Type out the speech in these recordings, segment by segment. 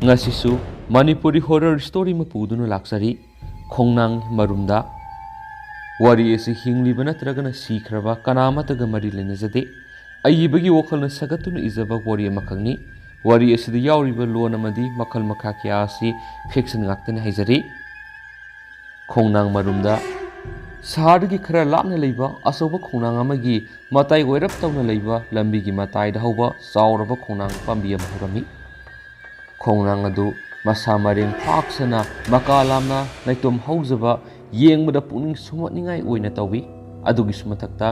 ngasisu Manipuri Horror Story mapuduna laksari Khongnang Marumda Wari asi hingliba natragana sikhraba kanamataga mari lenajade ayibagi wakhalna sagatuna izaba wari amakangni wari asida yauriba lon amadi makhal makha kya asi fiction ngaktana haizari Khongnang Marumda Sahadagi khara lapna leiba asoba khongnang amagi matai oirap tawna leiba lambigi matai da hauba sauraba khongnang pambi ama horami Khongnang adu masa mareng paksana makalamna naitom hauzaba yengbada puning sumatningai oina tawi adugi sumatakta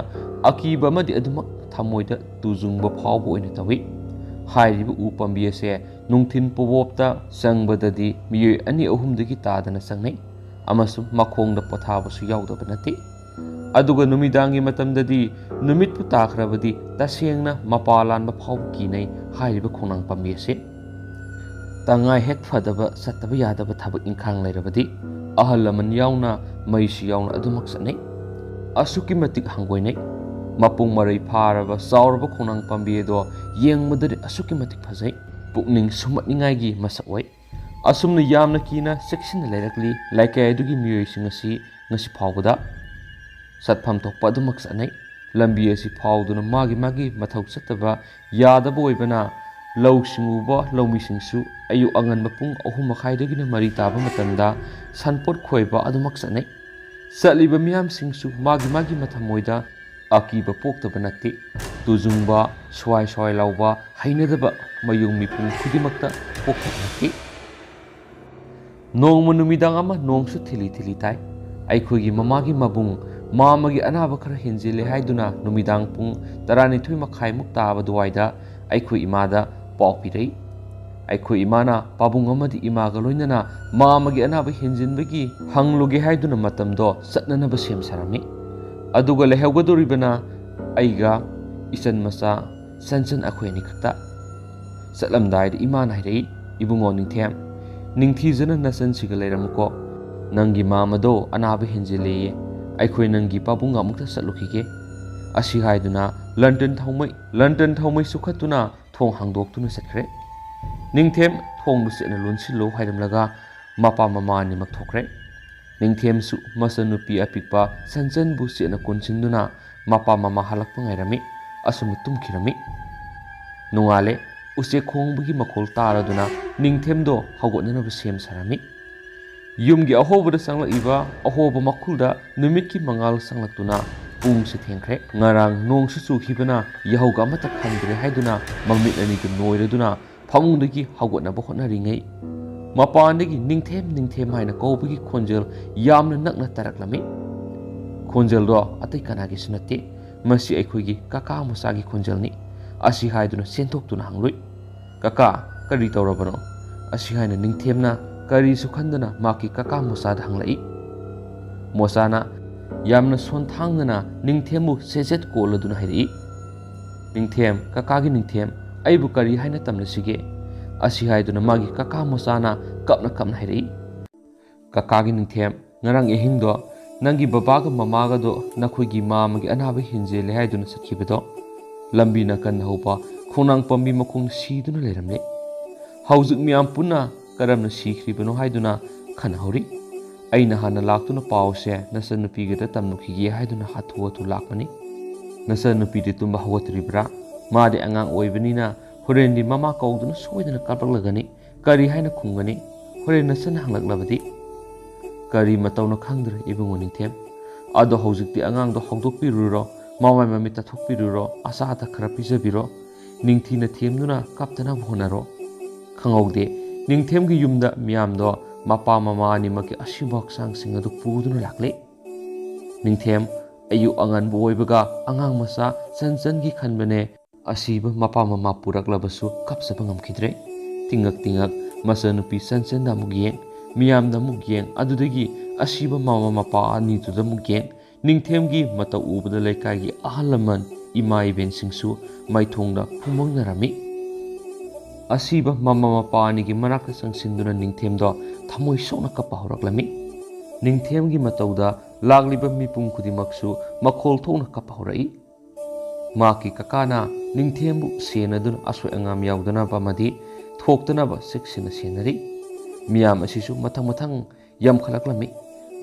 akiba amadi adumak thamoida tujungba phawba oina tawi hairiba u pambi ase nungthin powopta sangbadadi miyoi ani ahumdagi tadana sangnai amasung makhongda pothabasu yaudaba nati aduga numidangi matamdadi numitpu takhrabadi tasengna mapalanba phawba kinai hairiba khongnang pambi ase tangai hek fadaba sataba yadaba thabak inkhang lairabadi ahal laman yauna maisi yauna adumak sanai asuki matik hangoinai mapung marai pharaba sauraba khongnang pambi do yengmadari asuki matik phajai pukning sumatningai gi masawai asumna yamna kina section lairakli laikai adugi miyoi singasi ngasi phawbada satpham thokpa adumak sanai lambi asi phawduna magi mathau sataba yadaba oibana lau singuba laumi singsu ayu angan mapung ahum makhaidagina mari taba matanda sanpot khoiba adumak sanai satliba miyam singsu magi mathamoida akiba poktaba natti tujungba swai lauba hainadaba mayung mipung khudimakta poktaba natti nongma numidang ama nongsu thili tai aikhogi mamagi mabung mamagi anaba khara hinjile haiduna numidang pung 12 makhai muk taba duwaida aikhoi imada pau pirei aikhoi imana pabung amadi imaga loinana mamagi anaba hinjinbagi hangluge haiduna matamdo satnanaba sem sarami aduga lehawgadoribana aiga isan masa sansan akhoi ni khata satlamdai imana hairei ibungo ningthem ningthijana nasan siga leiramko nangi mamado anaba hinjile aikhoi nangi pabung amukta satlukige ashi haiduna London thaumai sukhatuna thong hangdoktuna satkre ningthem thong lusena lonsillo hairamlaga mapa mama ni makthokre ningthem su masanupi apikpa sanjan bu sena konsinduna mapa mama halakpa ngairami asum tumkhirami nungale use khongbugi makhol taraduna ningthem do hagotnana bu sem sarami yumgi ahobada sangla iba ahoba makhulda numikki mangal sanglaktuna pung se thengkhre ngarang nong su chukhibana yahauga amata khandre haiduna mamit ani ku noiraduna phamungdagi hagotna ba hotna ringai mapandagi ningthem haina kawbugi khonjel yamna nakna taraklami khonjel do atai kanagi sunati masi aikhoigi kaka musagi khonjelni asi haiduna sentoktuna hangloi kaka kari tawrabano asi haina ningthemna kari sukhandana maki kaka musada hanglai mosana yamna sonthangna ningthemu sejet koladuna hairi ningthem kakagi ningthem aibu kari haina tamna sige asi haiduna magi kaka mosana kapna hairi kakagi ningthem ngarang ehingdo nangi babaga mamaga do nakhoigi mamagi anaba hinjele haiduna sakhibado lambi nakan hopa khonang pambi makhong siduna leiramle haujuk miam punna karamna sikhribono haiduna khanahori aina hana laktuna pause nasa nupigada tamnukhige haiduna hathu lakmani nasa nupide tumba hawatribra made angang oibanina horendi mama kauduna soidana kapaklagani kari haina khungani horen nasana hanglaknabadi kari matawna khangdra ibungo ningthem ado hojikti angang do hogdokpiruro mama mami tathokpiruro asa ata khara pijabiro ningthina themduna kaptana bhonaro khangogde ningthemgi yumda miyamdo mapa mama animaki asibak sangsing adu puduna lakle ningthem ayu angan boibaga angang masa sanjangi khanbane asiba mapa mama puraklabasu kapsaba ngamkhidre tingak masanupi sanjanda mugyen miyamda mugyen adudagi asiba mama mapa ani tuda mugyen ningthemgi mata ubada lekai ahalaman imai bensingsu maithongda phumbangnarami asiba mama mapa ani gi manakta sangsinduna ningthemdo thamoi sokna kapa horaklami ningthemgi matauda lagliba mipung khudimaksu makhol thokna kapa horai maki kakana ningthembu senadun asoi angam yaudana pamadi ꯊꯣꯛꯇꯅꯕ ꯆꯦꯛꯁꯤꯟꯅ ꯁꯦꯟꯅꯔꯤ ꯃꯤꯌꯥꯝ ꯑꯁꯤꯁꯨ ꯃꯊꯪ ꯃꯊꯪ ꯌꯥꯝꯈꯠꯂꯛꯂꯝꯃꯤ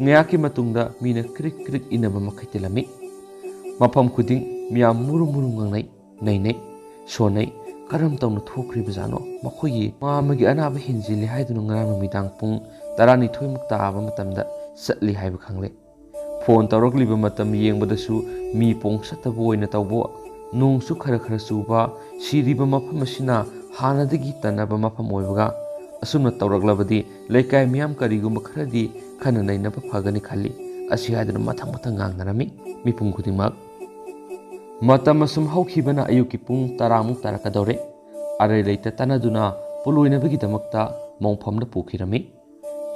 ꯉꯥꯏꯍꯥꯛꯀꯤ ꯃꯇꯨꯡꯗ ꯃꯤꯅ ꯀ꯭ꯔꯤꯛ ꯀ꯭ꯔꯤꯛ ꯏꯟꯅꯕ ꯃꯈꯩ ꯇꯤꯜꯂꯝꯃꯤ ꯃꯐꯝ ꯈꯨꯗꯤꯡ ꯃꯤꯌꯥꯝ ꯃꯨꯔꯨ ꯃꯨꯔꯨ ꯉꯥꯡꯅꯩ ꯅꯩꯅꯩ ꯁꯣꯟꯅꯩ ꯀꯔꯝ ꯇꯧꯅ ꯊꯣꯛꯈ꯭ꯔꯤꯕꯖꯥꯠꯅꯣ ꯃꯈꯣꯏꯒꯤ ꯃꯥꯃꯒꯤ ꯑꯅꯥꯕ ꯍꯦꯟꯖꯤꯜꯂꯤ ꯍꯥꯏꯗꯨꯅ ꯉꯔꯥꯡ ꯅꯨꯃꯤꯗꯥꯡ ꯄꯨꯡ 12ꯃꯨꯛ ꯇꯥꯕ ꯃꯇꯝꯗ ꯆꯠꯂꯤ ꯍꯥꯏꯕ ꯈꯪꯂꯦ ꯐꯣꯟ ꯇꯧꯔꯛꯂꯤꯕ ꯃꯇꯝ ꯌꯦꯡꯕꯗꯁꯨ ꯃꯤ ꯄꯣꯡꯁꯠꯇꯕ ꯑꯣꯏꯅ ꯇꯧꯕ ꯅꯣꯡꯁꯨ ꯈꯔ ꯈꯔ ꯆꯨꯕ ꯁꯤꯔꯤꯕ ꯃꯐꯝ ꯑꯁꯤꯅ ꯍꯥꯟꯅꯗꯒꯤ ꯇꯟꯅꯕ ꯃꯐꯝ ꯑꯣꯏꯕꯒ ꯑꯁꯨꯝꯅ ꯇꯧꯔꯛꯂꯕꯗꯤ ꯂꯩꯀꯥꯏ ꯃꯤꯌꯥꯝ ꯀꯔꯤꯒꯨꯝꯕ ꯈꯔꯗꯤ ꯈꯟꯅ ꯅꯩꯅꯕ ꯐꯒꯅꯤ ꯈꯜꯂꯤ ꯑꯁꯤ ꯍꯥꯏꯗꯨꯅ ꯃꯊꯪ ꯃꯊꯪ ꯉꯥꯡꯅꯔꯝꯃꯤ ꯃꯤꯄꯨꯝ ꯈꯨꯗꯤꯡꯃꯛ ꯃꯇꯝ ꯑꯁꯨꯝ ꯍꯧꯈꯤꯕꯅ ꯑꯌꯨꯛꯀꯤ ꯄꯨꯡ 10ꯃꯨꯛ ꯇꯥꯔꯛꯀꯗꯧꯔꯦ ꯑꯔꯩ ꯂꯩꯇ ꯇꯅꯗꯨꯅ ꯄꯣꯂꯣꯏꯅꯕꯒꯤꯗꯃꯛꯇ ꯃꯣꯡꯐꯝꯗ ꯄꯨꯈꯤꯔꯝꯃꯤ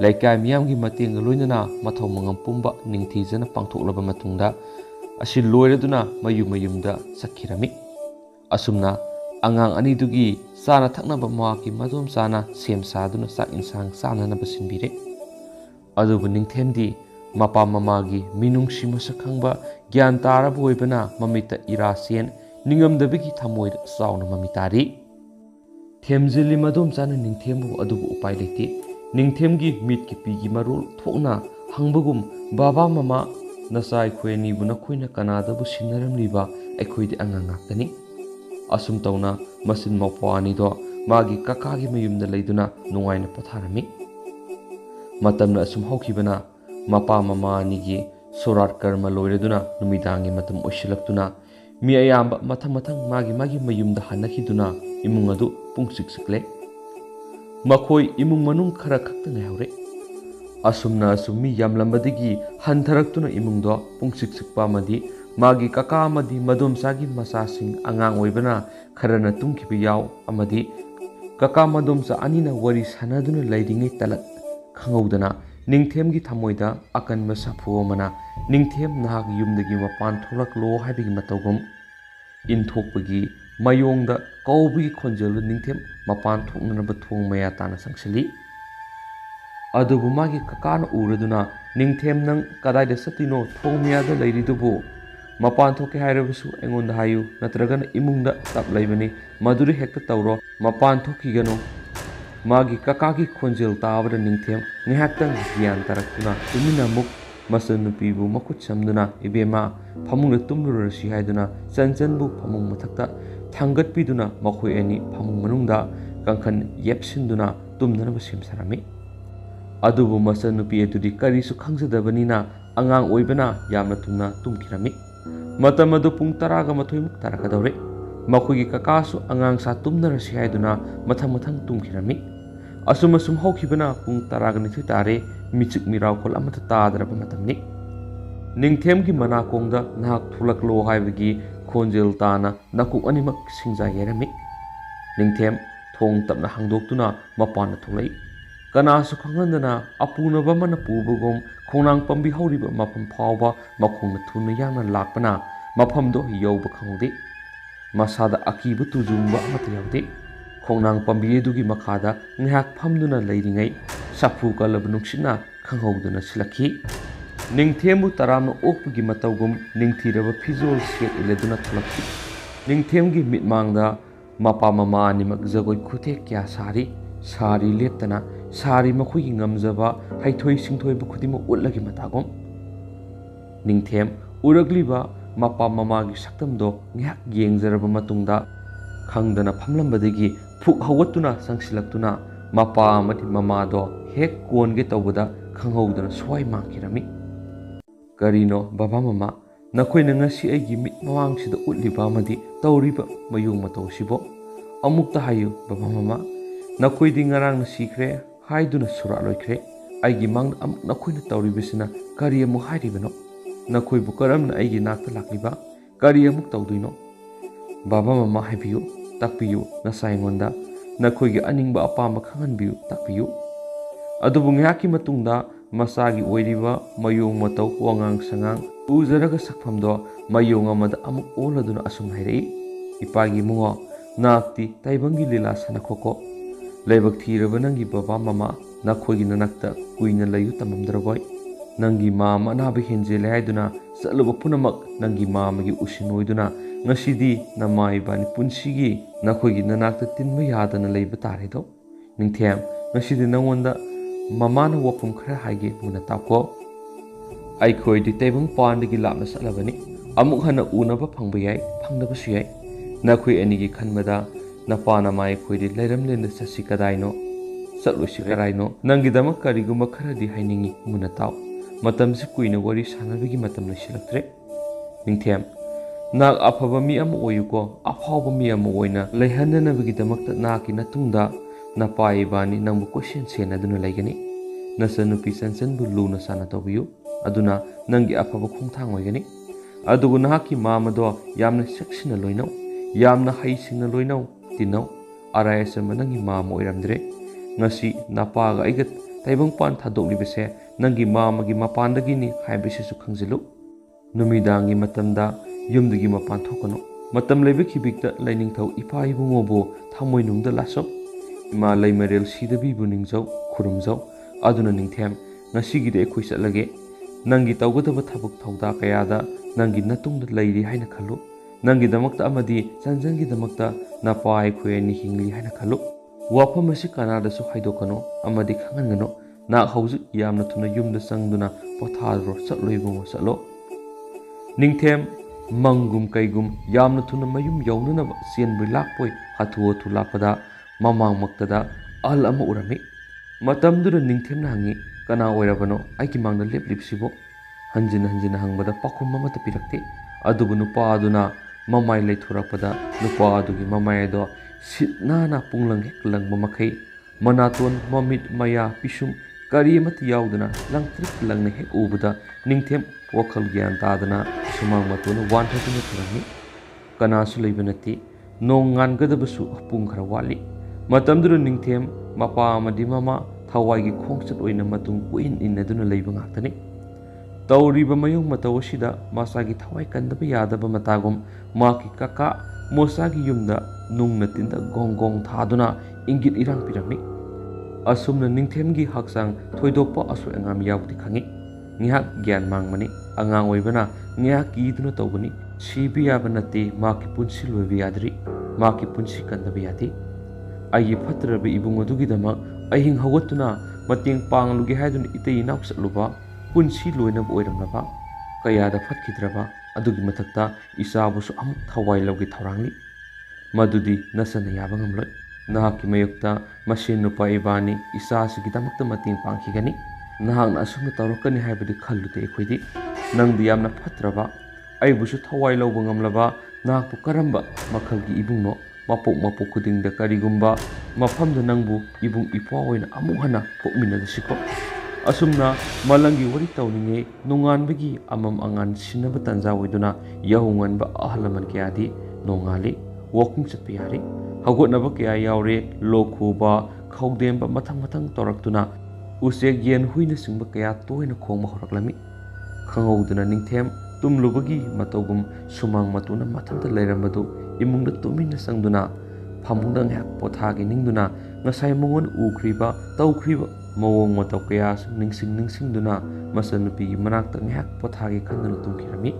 ꯂꯩꯀꯥꯏ ꯃꯤꯌꯥꯝꯒꯤ ꯃꯇꯦꯡꯒ ꯂꯣꯏꯅꯅ ꯃꯊꯧ ꯃꯉꯝ ꯄꯨꯝꯕ ꯅꯤꯡꯊꯤꯖꯅ ꯄꯥꯡꯊꯣꯛꯂꯕ ꯃꯇꯨꯡꯗ ꯑꯁꯤ ꯂꯣꯏꯔꯗꯨꯅ ꯃꯌꯨꯝ ꯃꯌꯨꯝꯗ ꯆꯠꯈꯤꯔꯝꯃꯤ ꯑꯁꯨꯝꯅ ꯑꯉꯥꯡ ꯑꯅꯤꯗꯨꯒꯤ ꯆꯥꯅ ꯊꯛꯅꯕ ꯃꯍꯥꯛꯀꯤ ꯃꯗꯣꯝꯆꯥꯅ ꯁꯦꯝ ꯁꯥꯗꯨꯅ ꯆꯥꯛ ꯏꯟꯁꯥꯡ ꯆꯥꯅꯅꯕ ꯁꯤꯟꯕꯤꯔꯦ ꯑꯗꯨꯕꯨ ꯅꯤꯡꯊꯦꯝꯗꯤ ꯃꯄꯥ ꯃꯃꯥꯒꯤ ꯃꯤꯅꯨꯡꯁꯤ ꯃꯁꯛ ꯈꯪꯕ ꯒ꯭ꯌꯥꯟ ꯇꯥꯔꯕ ꯑꯣꯏꯕꯅ ꯃꯃꯤꯠꯇ ꯏꯔꯥꯁꯦꯟ ꯅꯤꯡꯉꯝꯗꯕꯒꯤ ꯊꯃꯣꯏꯗ ꯆꯥꯎꯅ ꯃꯃꯤ ꯇꯥꯔꯤ ꯊꯦꯝꯖꯤꯜꯂꯤ ꯃꯗꯣꯝꯆꯥꯅ ꯅꯤꯡꯊꯦꯝꯕꯨ ꯑꯗꯨꯕꯨ ꯎꯄꯥꯏ ꯂꯩꯇꯦ ꯅꯤꯡꯊꯦꯝꯒꯤ ꯃꯤꯠꯀꯤ ꯄꯤꯒꯤ ꯃꯔꯣꯜ ꯊꯣꯛꯅ ꯍꯪꯕꯒꯨꯝ ꯕꯥꯕꯥ ꯃꯃꯥ ꯅꯆꯥ ꯑꯩꯈꯣꯏ ꯑꯅꯤꯕꯨ ꯅꯈꯣꯏꯅ ꯀꯅꯥꯗꯕꯨ ꯁꯤꯟꯅꯔꯝꯂꯤꯕ ꯑꯩꯈꯣꯏꯗꯤ ꯑꯉꯥꯡ ꯉꯥꯛꯇꯅꯤ ꯑꯁꯨꯝ ꯇꯧꯅ ꯃꯆꯤꯟ ꯃꯧꯄ꯭ꯋꯥ ꯑꯅꯤꯗꯣ ꯃꯥꯒꯤ ꯀꯀꯥꯒꯤ ꯃꯌꯨꯝꯗ ꯂꯩꯗꯨꯅ ꯅꯨꯡꯉꯥꯏꯅ ꯄꯣꯊꯥꯔꯝꯃꯤ ꯃꯇꯝꯅ ꯑꯁꯨꯝ ꯍꯧꯈꯤꯕꯅ ꯃꯄꯥ ꯃꯃꯥ ꯑꯅꯤꯒꯤ ꯁꯣꯔꯥꯠ ꯀꯔꯃ ꯂꯣꯏꯔꯗꯨꯅ ꯅꯨꯃꯤꯗꯥꯡꯒꯤ ꯃꯇꯝ ꯑꯣꯏꯁꯤꯜꯂꯛꯇꯨꯅ ꯃꯤ ꯑꯌꯥꯝꯕ ꯃꯊꯪ ꯃꯊꯪ ꯃꯥꯒꯤ ꯃꯌꯨꯝꯗ ꯍꯟꯅꯈꯤꯗꯨꯅ ꯏꯃꯨꯡ ꯑꯗꯨ ꯄꯨꯡꯆꯤꯛ ꯆꯤꯛꯂꯦ ꯃꯈꯣꯏ ꯏꯃꯨꯡ ꯃꯅꯨꯡ ꯈꯔ ꯈꯛꯇ ꯉꯥꯏꯍꯧꯔꯦ ꯑꯁꯨꯝꯅ ꯑꯁꯨꯝ ꯃꯤ ꯌꯥꯝꯂꯝꯕꯗꯒꯤ ꯍꯟꯊꯔꯛꯇꯨꯅ ꯏꯃꯨꯡꯗꯣ ꯄꯨꯡꯆꯤꯛ ꯆꯤꯛꯄ ꯑꯃꯗꯤ ꯃꯥꯒꯤ ꯀꯀꯥ ꯑꯃꯗꯤ ꯃꯗꯣꯝꯆꯥꯒꯤ ꯃꯆꯥꯁꯤꯡ ꯑꯉꯥꯡ ꯑꯣꯏꯕꯅ ꯈꯔꯅ ꯇꯨꯝꯈꯤꯕ ꯌꯥꯎ ꯑꯃꯗꯤ ꯀꯀꯥ ꯃꯗꯣꯝꯆꯥ ꯑꯅꯤꯅ ꯋꯥꯔꯤ ꯁꯥꯟꯅꯗꯨꯅ ꯂꯩꯔꯤꯉꯩ ꯇꯂꯛ ꯈꯪꯍꯧꯗꯅ ꯅꯤꯡꯊꯦꯝꯒꯤ ꯊꯃꯣꯏꯗ ꯑꯀꯟꯕ ꯁꯥꯐꯨ ꯑꯃꯅ ꯅꯤꯡꯊꯦꯝ ꯅꯍꯥꯛ ꯌꯨꯝꯗꯒꯤ ꯃꯄꯥꯟ ꯊꯣꯛꯂꯛꯂꯣ ꯍꯥꯏꯕꯒꯤ ꯃꯇꯧꯒꯨꯝ ꯏꯟꯊꯣꯛꯄꯒꯤ ꯃꯌꯣꯡꯗ ꯀꯧꯕꯒꯤ ꯈꯣꯟꯖꯦꯜꯗꯨ ꯅꯤꯡꯊꯦꯝ ꯃꯄꯥꯟ ꯊꯣꯛꯅꯅꯕ ꯊꯣꯡ ꯃꯌꯥ ꯇꯥꯅ ꯆꯪꯁꯤꯜꯂꯤ ꯑꯗꯨꯕꯨ ꯃꯥꯒꯤ ꯀꯀꯥꯅ ꯎꯔꯗꯨꯅ ꯅꯤꯡꯊꯦꯝ ꯅꯪ ꯀꯗꯥꯏꯗ ꯆꯠꯇꯣꯏꯅꯣ ꯊꯣꯡ ꯃꯌꯥꯗ ꯂꯩꯔꯤꯗꯨꯕꯨ ꯃꯄꯥꯟ ꯊꯣꯛꯀꯦ ꯍꯥꯏꯔꯕꯁꯨ ꯑꯩꯉꯣꯟꯗ ꯍꯥꯏꯌꯨ ꯅꯠꯇ꯭ꯔꯒꯅ ꯏꯃꯨꯡꯗ ꯇꯞ ꯂꯩꯕꯅꯤ ꯃꯗꯨꯗ ꯍꯦꯛꯇ ꯇꯧꯔꯣ ꯃꯄꯥꯟ ꯊꯣꯛꯈꯤꯒꯅꯨ ꯃꯥꯒꯤ ꯀꯀꯥꯒꯤ ꯈꯣꯟꯖꯦꯜ ꯇꯥꯕꯗ ꯅꯤꯡꯊꯦꯝ ꯉꯥꯏꯍꯥꯛꯇꯪ ꯒ꯭ꯌꯥꯟ ꯇꯥꯔꯛꯇꯨꯅ ꯇꯨꯃꯤꯟꯅ ꯑꯃꯨꯛ ꯃꯆꯟꯅꯨꯄꯤꯕꯨ ꯃꯈꯨꯠ ꯁꯝꯗꯨꯅ ꯏꯕꯦꯝꯃ ꯐꯃꯨꯡꯗ ꯇꯨꯝꯂꯨꯔꯁꯤ ꯍꯥꯏꯗꯨꯅ ꯆꯟꯆꯟꯕꯨ ꯐꯃꯨꯡ ꯃꯊꯛꯇ ꯊꯥꯡꯒꯠꯄꯤꯗꯨꯅ ꯃꯈꯣꯏ ꯑꯅꯤ ꯐꯃꯨꯡ ꯃꯅꯨꯡꯗ ꯀꯥꯡꯈꯟ ꯌꯦꯞꯁꯤꯟꯗꯨꯅ ꯇꯨꯝꯅꯅꯕ ꯁꯦꯝ ꯁꯥꯔꯝꯃꯤ ꯑꯗꯨꯕꯨ ꯃꯆꯟꯅꯨꯄꯤ ꯑꯗꯨꯗꯤ ꯀꯔꯤꯁꯨ ꯈꯪꯖꯗꯕꯅꯤꯅ ꯑꯉꯥꯡ ꯑꯣꯏꯕꯅ ꯌꯥꯝꯅ ꯊꯨꯅ ꯇꯨꯝꯈꯤꯔꯝꯃꯤ ꯃꯇꯝ ꯑꯗꯨ ꯄꯨꯡ 11:30ꯃꯨꯛ ꯇꯥꯔꯛꯀꯗꯧꯔꯦ ꯃꯈꯣꯏꯒꯤ ꯀꯀꯥꯁꯨ ꯑꯉꯥꯡꯁꯥ ꯇꯨꯝꯅꯔꯁꯤ ꯍꯥꯏꯗꯨꯅ ꯃꯊꯪ ꯃꯊꯪ ꯇꯨꯝꯈꯤꯔꯝꯃꯤ ꯑꯁꯨꯝ ꯍꯧꯈꯤꯕꯅ ꯄꯨꯡ 12 ꯇꯥꯔꯦ ꯃꯤꯆꯤꯛ ꯃꯤꯔꯥꯎꯈꯣꯜ ꯑꯃꯠꯇ ꯇꯥꯗ꯭ꯔꯕ ꯃꯇꯝꯅꯤ ꯅꯤꯡꯊꯦꯝꯒꯤ ꯃꯅꯥꯀꯣꯡꯗ ꯅꯍꯥꯛ ꯊꯣꯛꯂꯛꯂꯣ ꯍꯥꯏꯕꯒꯤ ꯈꯣꯟꯖꯦꯜ ꯇꯥꯅ ꯅꯀꯣꯛ ꯑꯅꯤꯃꯛ ꯁꯤꯡꯖꯥ ꯌꯩꯔꯝꯃꯤ ꯅꯤꯡꯊꯦꯝ ꯊꯣꯡ ꯇꯞꯅ ꯍꯥꯡꯗꯣꯛꯇꯨꯅ ꯃꯄꯥꯟꯗ ꯊꯣꯛꯂꯛꯏ ꯀꯅꯥꯁꯨ ꯈꯪꯍꯟꯗꯅ ꯑꯄꯨꯅꯕ ꯑꯃꯅ ꯄꯨꯕꯒꯨꯝ ꯈꯣꯡꯅꯥꯡ ꯄꯥꯝꯕꯤ ꯍꯧꯔꯤꯕ ꯃꯐꯝ ꯐꯥꯎꯕ ꯃꯈꯣꯡꯅ ꯊꯨꯅ ꯌꯥꯡꯅ ꯂꯥꯛꯄꯅ ꯃꯐꯝꯗꯣ ꯌꯧꯕ ꯈꯪꯍꯧꯗꯦ ꯃꯁꯥꯗ ꯑꯀꯤꯕ ꯇꯨꯖꯨꯡꯕ ꯑꯃꯠꯇ ꯌꯥꯎꯗꯦ ꯈꯣꯡꯅꯥꯡ ꯄꯥꯝꯕꯤ ꯑꯗꯨꯒꯤ ꯃꯈꯥꯗ ꯉꯥꯏꯍꯥꯛ ꯐꯝꯗꯨꯅ ꯂꯩꯔꯤꯉꯩ ꯁꯥꯐꯨ ꯀꯜꯂꯕ ꯅꯨꯡꯁꯤꯠꯅ ꯈꯪꯍꯧꯗꯅ ꯁꯤꯜꯂꯛꯈꯤ ꯅꯤꯡꯊꯦꯝꯕꯨ ꯇꯔꯥꯝꯅ ꯑꯣꯛꯄꯒꯤ ꯃꯇꯧꯒꯨꯝ ꯅꯤꯡꯊꯤꯔꯕ ꯐꯤꯖꯣꯜ ꯁꯦꯠ ꯏꯜꯂꯗꯨꯅ ꯊꯣꯛꯂꯛꯈꯤ ꯅꯤꯡꯊꯦꯝꯒꯤ ꯃꯤꯠꯃꯥꯡꯗ ꯃꯄꯥ ꯃꯃꯥ ꯑꯅꯤꯃꯛ ꯖꯒꯣꯏ ꯈꯨꯊꯦꯛ ꯀꯌా ꯁꯥꯔꯤ ꯂꯦꯞꯇꯅ ꯁꯥꯔꯤ ꯃꯈꯣꯏꯒꯤ ꯉꯝꯖꯕ ꯍꯩꯊꯣꯏ ꯁꯤꯡꯊꯣꯏꯕ ꯈꯨꯗꯤꯡꯃꯛ ꯎꯠꯂꯒꯤ ꯃꯇꯥꯒꯨꯝ ꯅꯤꯡꯊꯦꯝ ꯎꯔꯛꯂꯤꯕ ꯃꯄꯥ ꯃꯃꯥꯒꯤ ꯁꯛꯇꯝꯗꯣ ꯉꯥꯏꯍꯥꯛ ꯌꯦꯡꯖꯔꯕ ꯃꯇꯨꯡꯗ ꯈꯪꯗꯅ ꯐꯝꯂꯝꯕꯗꯒꯤ ꯐꯨꯛ ꯍꯧꯒꯠꯇꯨꯅ ꯆꯪꯁꯤꯜꯂꯛꯇꯨꯅ ꯃꯄꯥ ꯑꯃꯗꯤ ꯃꯃꯥꯗꯣ ꯍꯦꯛ ꯀꯣꯟꯒꯦ ꯇꯧꯕꯗ ꯈꯪꯍꯧꯗꯅ ꯁ꯭ꯋꯥꯏ ꯃꯥꯡꯈꯤꯔꯝꯃꯤ ꯀꯔꯤꯅꯣ ꯕꯕꯥ ꯃꯃꯥ ꯅꯈꯣꯏꯅ ꯉꯁꯤ ꯑꯩꯒꯤ ꯃꯤꯠ ꯃꯃꯥꯡꯁꯤꯗ ꯎꯠꯂꯤꯕ ꯑꯃꯗꯤ ꯇꯧꯔꯤꯕ ꯃꯌꯣꯡ ꯃꯇꯧ ꯑꯁꯤꯕꯣ ꯑꯃꯨꯛꯇ ꯍꯥꯏꯌꯨ ꯕꯕꯥ ꯃꯃꯥ ꯅꯈꯣꯏꯗꯤ ꯉꯔꯥꯡꯅ ꯁꯤꯈ꯭ꯔꯦ ꯍꯥꯏꯗꯨꯅ ꯁꯨꯔꯥꯠ ꯂꯣꯏꯈ꯭ꯔꯦ ꯑꯩꯒꯤ ꯃꯥꯡꯗ ꯑꯃꯨꯛ ꯅꯈꯣꯏꯅ ꯇꯧꯔꯤꯕꯁꯤꯅ ꯀꯔꯤ ꯑꯃꯨꯛ ꯍꯥꯏꯔꯤꯕꯅꯣ ꯅꯈꯣꯏꯕꯨ ꯀꯔꯝꯅ ꯑꯩꯒꯤ ꯅꯥꯛꯇ ꯂꯥꯛꯂꯤꯕ ꯀꯔꯤ ꯑꯃꯨꯛ ꯇꯧꯗꯣꯏꯅꯣ ꯕꯕꯥ ꯃꯃꯥ ꯍꯥꯏꯕꯤꯌꯨ ꯇꯥꯛꯄꯤꯌꯨ ꯅꯆꯥ ꯑꯩꯉꯣꯟꯗ ꯅꯈꯣꯏꯒꯤ ꯑꯅꯤꯡꯕ ꯑꯄꯥꯝꯕ ꯈꯪꯍꯟꯕꯤꯌꯨ ꯇꯥꯛꯄꯤꯌꯨ ꯑꯗꯨꯕꯨ ꯉꯥꯏꯍꯥꯛꯀꯤ ꯃꯇꯨꯡꯗ ꯃꯆꯥꯒꯤ ꯑꯣꯏꯔꯤꯕ ꯃꯌꯣꯡ ꯃꯇꯧ ꯋꯥꯉꯥꯡ ꯁꯉꯥꯡ ꯎꯖꯔꯒ ꯁꯛꯐꯝꯗꯣ ꯃꯌꯣꯡ ꯑꯃꯗ ꯑꯃꯨꯛ ꯑꯣꯜꯂꯗꯨꯅ ꯑꯁꯨꯝ ꯍꯥꯏꯔꯛꯏ ꯏꯄꯥꯒꯤ ꯏꯕꯨꯡꯉꯣ ꯅꯍꯥꯛꯇꯤ ꯇꯥꯏꯕꯪꯒꯤ ꯂꯤꯂꯥ ꯁꯥꯟꯅꯈꯣꯀꯣ ꯂꯥꯏꯕꯛ ꯊꯤꯔꯕ ꯅꯪꯒꯤ ꯕꯕꯥ ꯃꯃꯥ ꯅꯈꯣꯏꯒꯤ ꯅꯅꯥꯛꯇ ꯀꯨꯏꯅ ꯂꯩꯌꯨ ꯇꯝꯃꯝꯗ꯭ꯔꯕꯣꯏ Nangi mama anaba henjele haiduna satluba punamak nangi mamagi usinoiduna ngasidi namaibani punsigi nakhoigi nanakta tinba yadana leiba taredo. Ningthem ngasidi nangonda mamana wapum khara haige muna tako. Aikhoidi taibang pandagi lapna satlabani amuk hana unaba phangba yai phangdabasu yai. Nakhoi anigi khanbada napana mai khoidi leiramlenda sasi kadaino satlusi karaino nangi damak kariguma kharadi hainingi muna taw. Matamsi kuina wari sanabigi matam laisilaktre. Ningthem nak afaba mi ama oyuko afaba mi ama oina leihananabigi damakta naki natungda napaibani nangbu question sena duna laigani. Nasanupi sansan bu luna sana tobiyu aduna nangi afaba khongthang oigani. Adugu nahaki mamado yamna saksina loinau yamna haisingna loinau tinau arayasama nangi mama oiramdre. Ngasi napaga aigat taibang pan thadolibase nangi mamagi mapandagini haibasisu khangzilu. Numidangi matamda yumdagi mapan thokano matam leibikibikta lainingthau ipa ibungobo thamoinungda lasop ima leimarel sidabibu ningjau khurumjau aduna ningthem ngasigide ekhoi chatlage nangi tawgadaba thabuk thauda kayada nangi natungda leiri haina khallu nangi damakta amadi chanjangi damakta napai khoyani hingli haina khallu wafam asi kanada su haidokano amadi khangangano na hauju yamna thuna yumda sangduna pothadro chatloibungo chatlo. Ningthem mangum kaigum yamna thuna mayum yaunanaba sienbri lakpoi hathu athu lakpada mamang maktada al ama urami. Matamdura ningthem na hangi kana oirabano aiki mangna leplipsibo hanjina hangbada pakhum mamata pirakte adubu nupa aduna mamai leithorakpada nupa adugi mamai do sitnana punglang hek langba makai manaton mamit maya pisum kari amati yaudana langtrik langna hek ubada ningthem wakhal gyan tadana sumang matuna wan thotuna thurami kanasu leibanati nongan gadabasu pung khara wali matamdura ningthem mapa amadi mama thawai gi khongchat oina matung kuin inaduna leiba ngaktani. Tauriba mayung matawasida masagi thawai kandaba yadaba matagum maki kaka mosagi yumda nungna tinda gong thaduna ingit irang pirami. Asumna ningthemgi haksang thoidokpa asu angam yawdi khangi ngihak gyan mangmani angang oibana ngihak kiduna tawbani sibi yaba nate maki punsi loibi yadri maki punsi kandaba yadi. Ayi phatrabi ibungodugi dama ahing hawatuna mating panglugi haiduna itei naksatluba punsi loinab oiramlaba kayada phatkidraba adugi mathakta isabusu amuk thawai logi thawrangli madudi nasana yaba ngamloi. Nahaki mayukta masin nupa ibani isasigi damakta mating pangkhigani nahakna asumna tawrakani haibadi khallute ekhodi nangdi yamna phatraba aibusu thawai lawba ngamlaba nahakpu karamba makhalgi ibungno mapok khudingda karigumba mafamda nangbu ibung ipwa oina amuk hana pokminadasiko asumna malangi wari tawninge nunganbagi amam angan sinaba tanja oiduna yahunganba ahlaman kayadi nongali walking chatpa yari hawgotnaba kaya yaure lokhuba khawdemba mathang toraktuna usek yen huina singba kaya toina khongma horaklami khangawduna ningthem tumlubagi matogum sumang matuna mathamda leirambadu imungda tumina sangduna phamungda ngak pothagi ningduna ngasai mongon ukriba tawkriba mawong mataw kaya ningsingduna masanupi manakta ngak pothagi khanduna tumkirami.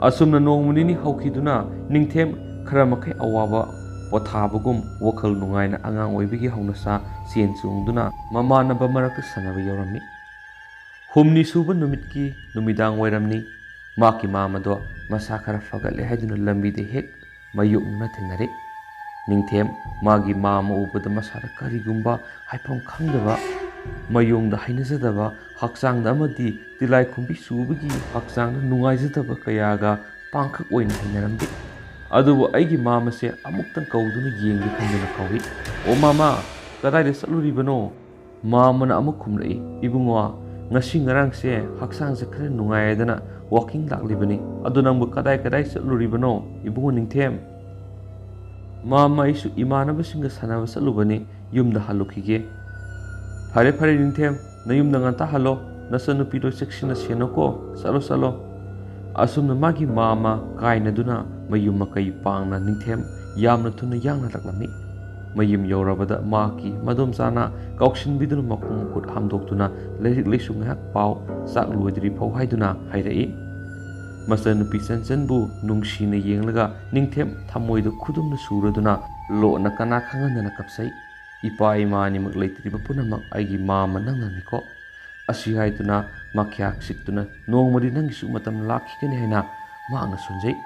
Asumna nongmunini hawkhiduna ningthem khara makai awaba pothabagum wakhal nungaina angang oibigi haunasa sien chungduna mamanaba marakta sanaba yaurami. Humni suba numitki numidang wairamni maki mamado masa khara fagatle haiduna lambide hek mayukna thenare. Ningthem magi mama ubada masada karigumba haifam khangdaba mayungda hainajadaba haksangda amadi tilai khumbi subagi haksangda nungaijadaba kayaga pangkhak oina hainaramdi. Adubu aigi mama se amuktang kauduna yengdi khanduna kawi o mama kadai satluribano mama na amuk khumrei ibungwa ngasi ngarang se haksang se khare nungaidana walking laklibani adu nangbu kadai satluribano ibungo ningthem mama isu imanaba singa sanaba satlubani yumda halukhige phare ningthem na yumda nganta halo nasanupido section senoko salo asumna magi mama kaina duna mayum makai pangna ningthem yamna thuna yangna laklami ꯃꯌꯨꯝ ꯌꯧꯔꯕꯗ ꯃꯍꯥꯛꯀꯤ ꯃꯗꯣꯝꯆꯥꯅ ꯀꯥꯎꯁꯤꯟꯕꯤꯗꯨꯅ ꯃꯈꯣꯡ ꯃꯈꯨꯠ ꯍꯥꯝꯗꯣꯛꯇꯨꯅ ꯂꯥꯏꯔꯤꯛ ꯂꯥꯏꯁꯨ ꯉꯥꯏꯍꯥꯛ ꯄꯥꯎ ꯆꯥꯛ ꯂꯣꯏꯗ꯭ꯔꯤ ꯐꯥꯎ ꯍꯥꯏꯗꯨꯅ ꯍꯥꯏꯔꯛꯏ꯫ ꯃꯆꯟꯅꯨꯄꯤ ꯆꯟꯆꯟꯕꯨ ꯅꯨꯡꯁꯤꯅ ꯌꯦꯡꯂꯒ ꯅꯤꯡꯊꯦꯝ ꯊꯃꯣꯏꯗ ꯈꯨꯗꯨꯝꯅ ꯁꯨꯔꯗꯨꯅ ꯂꯣꯠꯅ ꯀꯅꯥ ꯈꯪꯍꯟꯗꯅ ꯀꯞꯁꯩ꯫ ꯏꯄꯥ ꯏꯃꯥ ꯑꯅꯤꯃꯛ ꯂꯩꯇ꯭ꯔꯤꯕ ꯄꯨꯝꯅꯃꯛ ꯑꯩꯒꯤ ꯃꯥꯝꯃ ꯅꯪꯅꯅꯤꯀꯣ꯫ ꯑꯁꯤ ꯍꯥꯏꯗꯨꯅ ꯃꯈ꯭ꯌꯥꯛ ꯁꯤꯛꯇꯨꯅ ꯅꯣꯡꯃꯗꯤ ꯅꯪꯒꯤꯁꯨ ꯃꯇꯝ ꯂꯥꯛꯈꯤꯒꯅꯤ ꯍꯥꯏꯅ ꯃꯍꯥꯛꯅ ꯁꯣꯟꯖꯩ꯫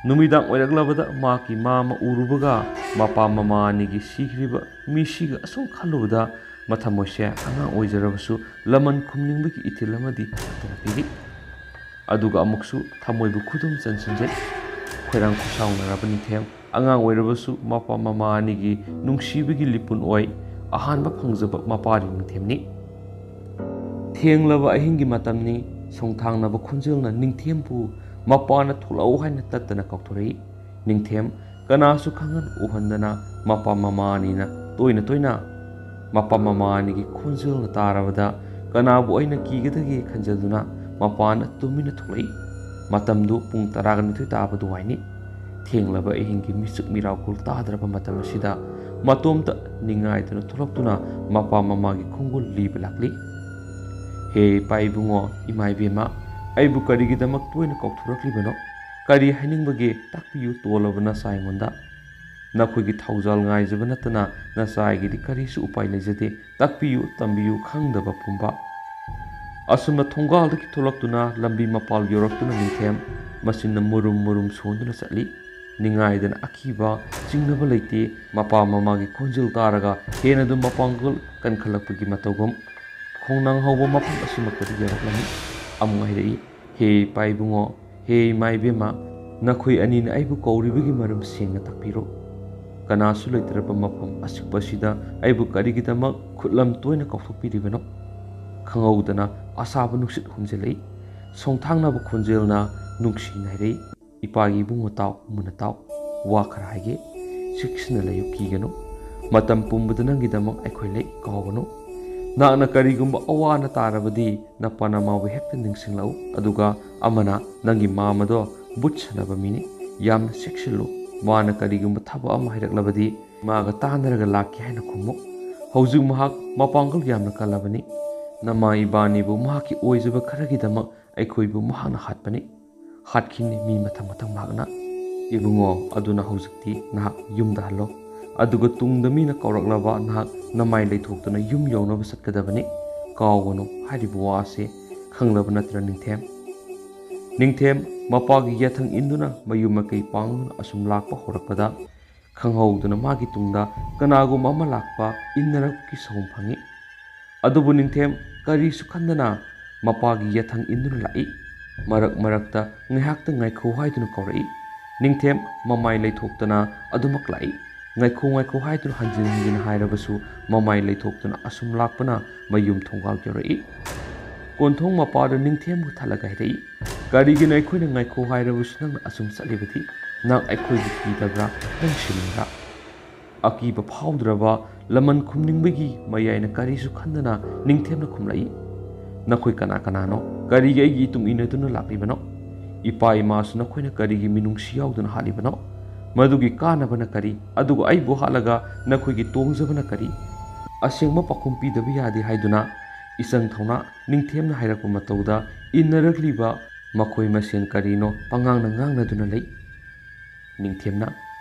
ꯅꯨꯃꯤꯗꯥꯡ ꯑꯣꯏꯔꯛꯂꯕꯗ ꯃꯍꯥꯛꯀꯤ ꯃꯥꯝꯃ ꯎꯔꯨꯕꯒ ꯃꯄꯥ ꯃꯃꯥ ꯑꯅꯤꯒꯤ ꯁꯤꯈ꯭ꯔꯤꯕ ꯃꯤꯁꯤꯒ ꯑꯁꯨꯝ ꯈꯜꯂꯨꯕꯗ ꯃꯊꯃꯣꯏꯁꯦ ꯑꯉꯥꯡ ꯑꯣꯏꯖꯔꯕꯁꯨ ꯂꯃꯟ ꯈꯨꯝꯅꯤꯡꯕꯒꯤ ꯏꯊꯤꯜ ꯑꯃꯗꯤ ꯍꯟꯗꯨꯅ ꯄꯤꯔꯤ꯫ ꯑꯗꯨꯒ ꯑꯃꯨꯛꯁꯨ ꯊꯃꯣꯏꯕꯨ ꯈꯨꯗꯨꯝ ꯆꯟꯁꯤꯟꯖꯩ꯫ ꯈꯣꯏꯔꯥꯡ ꯈꯣꯏꯁꯥꯎꯅꯔꯕ ꯅꯤꯡꯊꯦꯝ ꯑꯉꯥꯡ ꯑꯣꯏꯔꯕꯁꯨ ꯃꯄꯥ ꯃꯃꯥ ꯑꯅꯤꯒꯤ ꯅꯨꯡꯁꯤꯕꯒꯤ ꯂꯤꯄꯨꯟ ꯑꯣꯏ ꯑꯍꯥꯟꯕ ꯐꯪꯖꯕ ꯃꯄꯥꯔꯤ ꯅꯤꯡꯊꯦꯝꯅꯤ꯫ ꯊꯦꯡꯂꯕ ꯑꯍꯤꯡꯒꯤ ꯃꯇꯝꯅꯤ꯫ ꯁꯣꯡꯊꯥꯡꯅꯕ ꯈꯣꯟꯖꯦꯜꯅ ꯅꯤꯡꯊꯦꯝꯕꯨ ꯃꯄꯥꯅ ꯊꯣꯛꯂꯛꯎ ꯍꯥꯏꯅ ꯇꯠꯇꯅ ꯀꯧꯊꯣꯔꯛꯏ꯫ ꯅꯤꯡꯊꯦꯝ ꯀꯅꯥꯁꯨ ꯈꯪꯍꯟ ꯎꯍꯟꯗꯅ ꯃꯄꯥ ꯃꯃꯥ ꯑꯅꯤꯅ ꯇꯣꯏꯅ ꯇꯣꯏꯅ ꯃꯄꯥ ꯃꯃꯥ ꯑꯅꯤꯒꯤ ꯈꯣꯟꯖꯦꯜꯅ ꯇꯥꯔꯕꯗ ꯀꯅꯥꯕꯨ ꯑꯩꯅ ꯀꯤꯒꯗꯒꯦ ꯈꯟꯖꯗꯨꯅ ꯃꯄꯥꯅ ꯇꯨꯃꯤꯟꯅ ꯊꯣꯛꯂꯛꯏ꯫ ꯃꯇꯝꯗꯨ ꯄꯨꯡ 12 ꯇꯥꯕ ꯗꯨꯋꯥꯏꯅꯤ꯫ ꯊꯦꯡꯂꯕ ꯑꯍꯤꯡꯒꯤ ꯃꯤꯆꯤꯛ ꯃꯤꯔꯥꯎꯈꯨꯜ ꯇꯥꯗ꯭ꯔꯕ ꯃꯇꯝ ꯑꯁꯤꯗ ꯃꯇꯣꯝꯇ ꯅꯤꯡꯉꯥꯏꯗꯨꯅ ꯊꯣꯛꯂꯛꯇꯨꯅ ꯃꯄꯥ ꯃꯃꯥꯒꯤ ꯈꯣꯡꯒꯨꯜ ꯂꯤꯕ ꯂꯥꯛꯂꯤ꯫ ꯍꯦ ꯏꯄꯥ ꯏꯕꯨꯡꯉꯣ ꯏꯃꯥ ꯏꯕꯦꯝꯃ, ꯑꯩꯕꯨ ꯀꯔꯤꯒꯤꯗꯃꯛ ꯇꯣꯏꯅ ꯀꯧꯊꯣꯔꯛꯂꯤꯕꯅꯣ? ꯀꯔꯤ ꯍꯥꯏꯅꯤꯡꯕꯒꯦ ꯇꯥꯛꯄꯤꯌꯨ ꯇꯣꯜꯂꯕ ꯅꯆꯥ ꯑꯩꯉꯣꯟꯗ꯫ ꯅꯈꯣꯏꯒꯤ ꯊꯧꯖꯥꯜ ꯉꯥꯏꯖꯕ ꯅꯠꯇꯅ ꯅꯆꯥꯒꯤꯗꯤ ꯀꯔꯤꯁꯨ ꯎꯄꯥꯏ ꯂꯩꯖꯗꯦ꯫ ꯇꯥꯛꯄꯤꯌꯨ ꯇꯝꯕꯤꯌꯨ ꯈꯪꯗꯕ ꯄꯨꯝꯕ꯫ ꯑꯁꯨꯝꯅ ꯊꯣꯡꯒꯥꯜꯗꯒꯤ ꯊꯣꯛꯂꯛꯇꯨꯅ ꯂꯝꯕꯤ ꯃꯄꯥꯜ ꯌꯧꯔꯛꯇꯨꯅ ꯅꯤꯡꯊꯦꯝ ꯃꯆꯤꯟꯅ ꯃꯨꯔꯨꯝ ꯃꯨꯔꯨꯝ ꯁꯣꯟꯗꯨꯅ ꯆꯠꯂꯤ꯫ ꯅꯤꯡꯉꯥꯏꯗꯅ ꯑꯀꯤꯕ ꯆꯤꯡꯅꯕ ꯂꯩꯇꯦ꯫ ꯃꯄꯥ ꯃꯃꯥꯒꯤ ꯈꯣꯟꯖꯦꯜ ꯇꯥꯔꯒ ꯍꯦꯟꯅ ꯑꯗꯨꯝ ꯃꯄꯥꯡꯒꯜ ꯀꯟꯈꯠꯂꯛꯄꯒꯤ ꯃꯇꯧꯒꯨꯝ ꯈꯣꯡꯅꯥꯡ ꯍꯧꯕ ꯃꯐꯝ ꯑꯁꯤꯃꯛꯇꯗ ꯌꯧꯔꯛꯂꯝꯃꯤ꯫ ꯑꯃꯨꯛ ꯍꯥꯏꯔꯛꯏ, ꯍꯦ ꯏꯄꯥ ꯏꯕꯨꯡꯉꯣ, ꯍꯦ ꯏꯃꯥ ꯏꯕꯦꯝꯃ, ꯅꯈꯣꯏ ꯑꯅꯤꯅ ꯑꯩꯕꯨ ꯀꯧꯔꯤꯕꯒꯤ ꯃꯔꯝ ꯁꯦꯡꯅ ꯇꯥꯛꯄꯤꯔꯣ꯫ ꯀꯅꯥꯁꯨ ꯂꯩꯇ꯭ꯔꯕ ꯃꯐꯝ ꯑꯆꯤꯛꯄ ꯑꯁꯤꯗ ꯑꯩꯕꯨ ꯀꯔꯤꯒꯤꯗꯃꯛ ꯈꯨꯠꯂꯝ ꯇꯣꯏꯅ ꯀꯧꯊꯣꯛꯄꯤꯔꯤꯕꯅꯣ? ꯈꯪꯍꯧꯗꯅ ꯑꯁꯥꯕ ꯅꯨꯡꯁꯤꯠ ꯍꯨꯝꯖꯤꯜꯂꯛꯏ꯫ ꯁꯣꯡꯊꯥꯡꯅꯕ ꯈꯣꯟꯖꯦꯜꯅ ꯅꯨꯡꯁꯤꯅ ꯍꯥꯏꯔꯛꯏ, ꯏꯄꯥꯒꯤ ꯏꯕꯨꯡꯉꯣ ꯇꯥꯎ, ꯃꯨꯟꯅ ꯇꯥꯎ, ꯋꯥ ꯈꯔ ꯍꯥꯏꯒꯦ꯫ ꯆꯦꯛꯁꯤꯟꯅ ꯂꯩꯌꯨ, ꯀꯤꯒꯅꯨ꯫ ꯃꯇꯝ ꯄꯨꯝꯕꯗ ꯅꯪꯒꯤꯗꯃꯛ ꯑꯩꯈꯣꯏ ꯂꯩ, ꯀꯥꯎꯒꯅꯨ꯫ ꯅꯍꯥꯛꯅ ꯀꯔꯤꯒꯨꯝꯕ ꯑꯋꯥ ꯑꯅꯥ ꯇꯥꯔꯕꯗꯤ ꯅꯄꯥ ꯅꯃꯥꯕꯨ ꯍꯦꯛꯇ ꯅꯤꯡꯁꯤꯡꯂꯛꯎ꯫ ꯑꯗꯨꯒ ꯑꯃꯅ ꯅꯪꯒꯤ ꯃꯥꯝꯃꯗꯣ ꯕꯨꯠ ꯁꯥꯟꯅꯕ ꯃꯤꯅꯤ, ꯌꯥꯝꯅ ꯆꯦꯛꯁꯤꯜꯂꯨ꯫ ꯃꯥꯅ ꯀꯔꯤꯒꯨꯝꯕ ꯊꯕꯛ ꯑꯃ ꯍꯥꯏꯔꯛꯂꯕꯗꯤ ꯃꯥꯒ ꯇꯥꯟꯅꯔꯒ ꯂꯥꯛꯀꯦ ꯍꯥꯏꯅ ꯈꯨꯝꯃꯨ꯫ ꯍꯧꯖꯤꯛ ꯃꯍꯥꯛ ꯃꯄꯥꯡꯒꯜ ꯌꯥꯝꯅ ꯀꯜꯂꯕꯅꯤ꯫ ꯅꯃꯥ ꯏꯕꯥꯅꯤꯕꯨ ꯃꯍꯥꯛꯀꯤ ꯑꯣꯏꯖꯕ ꯈꯔꯒꯤꯗꯃꯛ ꯑꯩꯈꯣꯏꯕꯨ ꯃꯍꯥꯛꯅ ꯍꯥꯠꯄꯅꯤ, ꯍꯥꯠꯈꯤꯅꯤ ꯃꯤ ꯃꯊꯪ ꯃꯊꯪ ꯃꯍꯥꯛꯅ꯫ ꯏꯕꯨꯡꯉꯣ, ꯑꯗꯨꯅ ꯍꯧꯖꯤꯛꯇꯤ ꯅꯍꯥꯛ ꯌꯨꯝꯗ ꯍꯜꯂꯣ꯫ ꯑꯗꯨꯒ ꯇꯨꯡꯗ ꯃꯤꯅ ꯀꯧꯔꯛꯂꯕ ꯅꯍꯥꯛ ꯅꯃꯥꯏ ꯂꯩꯊꯣꯛꯇꯨꯅ ꯌꯨꯝ ꯌꯧꯅꯕ ꯆꯠꯀꯗꯕꯅꯤ꯫ ꯀꯥꯎꯒꯅꯨ ꯍꯥꯏꯔꯤꯕ ꯋꯥ ꯑꯁꯤ ꯈꯪꯂꯕ ꯅꯠꯇ꯭ꯔ ꯅꯤꯡꯊꯦꯝ? ꯅꯤꯡꯊꯦꯝ ꯃꯄꯥꯒꯤ ꯌꯥꯊꯪ ꯏꯟꯗꯨꯅ ꯃꯌꯨꯝ ꯃꯀꯩ ꯄꯥꯡꯗꯨꯅ ꯑꯁꯨꯝ ꯂꯥꯛꯄ ꯍꯧꯔꯛꯄꯗ ꯈꯪꯍꯧꯗꯨꯅ ꯃꯥꯒꯤ ꯇꯨꯡꯗ ꯀꯅꯥꯒꯨꯝꯕ ꯑꯃ ꯂꯥꯛꯄ ꯏꯟꯅꯔꯛꯄꯒꯤ ꯁꯍꯨꯝ ꯐꯪꯏ꯫ ꯑꯗꯨꯕꯨ ꯅꯤꯡꯊꯦꯝ ꯀꯔꯤꯁꯨ ꯈꯟꯗꯅ ꯃꯄꯥꯒꯤ ꯌꯥꯊꯪ ꯏꯟꯗꯨꯅ ꯂꯥꯛꯏ꯫ ꯃꯔꯛ ꯃꯔꯛꯇ ꯉꯥꯏꯍꯥꯛꯇ ꯉꯥꯏꯈꯣ ꯍꯥꯏꯗꯨꯅ ꯀꯧꯔꯛꯏ꯫ ꯅꯤꯡꯊꯦꯝ ꯃꯃꯥꯏ ꯂꯩꯊꯣꯛꯇꯅ ꯑꯗꯨꯃꯛ ꯂꯥꯛꯏ꯫ ꯉꯥꯏꯈꯣ ꯉꯥꯏꯈꯣ ꯍꯥꯏꯗꯨꯅ ꯍꯟꯖꯤꯟ ꯍꯟꯖꯤꯟ ꯍꯥꯏꯔꯕꯁꯨ ꯃꯃꯥꯏ ꯂꯩꯊꯣꯛꯇꯨꯅ ꯑꯁꯨꯝ ꯂꯥꯛꯄꯅ ꯃꯌꯨꯝ ꯊꯣꯡꯒꯥꯜ ꯌꯧꯔꯛꯏ꯫ ꯀꯣꯟꯊꯣꯡ ꯃꯄꯥꯗ ꯅꯤꯡꯊꯦꯝꯕꯨ ꯊꯠꯂꯒ ꯍꯥꯏꯔꯛꯏ, ꯀꯔꯤꯒꯤꯅꯣ ꯑꯩꯈꯣꯏꯅ ꯉꯥꯏꯈꯣ ꯍꯥꯏꯔꯕꯁꯨ ꯅꯪꯅ ꯑꯁꯨꯝ ꯆꯠꯂꯤꯕꯗꯤ? ꯅꯪ ꯑꯩꯈꯣꯏꯕꯨ ꯀꯤꯗꯕ꯭ꯔꯥ? ꯅꯪ ꯁꯤꯅꯤꯡꯕ꯭ꯔꯥ? ꯑꯀꯤꯕ ꯐꯥꯎꯗ꯭ꯔꯕ ꯂꯃꯟ ꯈꯨꯝꯅꯤꯡꯕꯒꯤ ꯃꯌꯥꯏꯅ ꯀꯔꯤꯁꯨ ꯈꯟꯗꯅ ꯅꯤꯡꯊꯦꯝꯅ ꯈꯨꯝꯂꯛꯏ, ꯅꯈꯣꯏ ꯀꯅꯥ ꯀꯅꯥꯅꯣ? ꯀꯔꯤꯒꯤ ꯑꯩꯒꯤ ꯏꯇꯨꯡ ꯏꯟꯅꯗꯨꯅ ꯂꯥꯛꯂꯤꯕꯅꯣ? ꯏꯄꯥ ꯏꯃꯥꯁꯨ ꯅꯈꯣꯏꯅ ꯀꯔꯤꯒꯤ ꯃꯤꯅꯨꯡꯁꯤ ꯌꯥꯎꯗꯨꯅ ꯍꯥꯠꯂꯤꯕꯅꯣ? ꯃꯗꯨꯒꯤ ꯀꯥꯟꯅꯕꯅ ꯀꯔꯤ? ꯑꯗꯨꯒ ꯑꯩꯕꯨ ꯍꯥꯠꯂꯒ ꯅꯈꯣꯏꯒꯤ ꯇꯣꯡꯖꯕꯅ ꯀꯔꯤ? ꯑꯁꯦꯡꯕ ꯄꯥꯎꯈꯨꯝ ꯄꯤꯗꯕ ꯌꯥꯗꯦ ꯍꯥꯏꯗꯨꯅ ꯏꯆꯪ ꯊꯧꯅ ꯅꯤꯡꯊꯦꯝꯅ ꯍꯥꯏꯔꯛꯄ ꯃꯇꯧꯗ ꯏꯟꯅꯔꯛꯂꯤꯕ ꯃꯈꯣꯏ ꯃꯁꯦꯟ ꯀꯔꯤꯅꯣ ꯄꯉꯥꯡꯅ ꯉꯥꯡꯅꯗꯨꯅ ꯂꯩ꯫ ꯅꯤꯡꯊꯦꯝꯅ,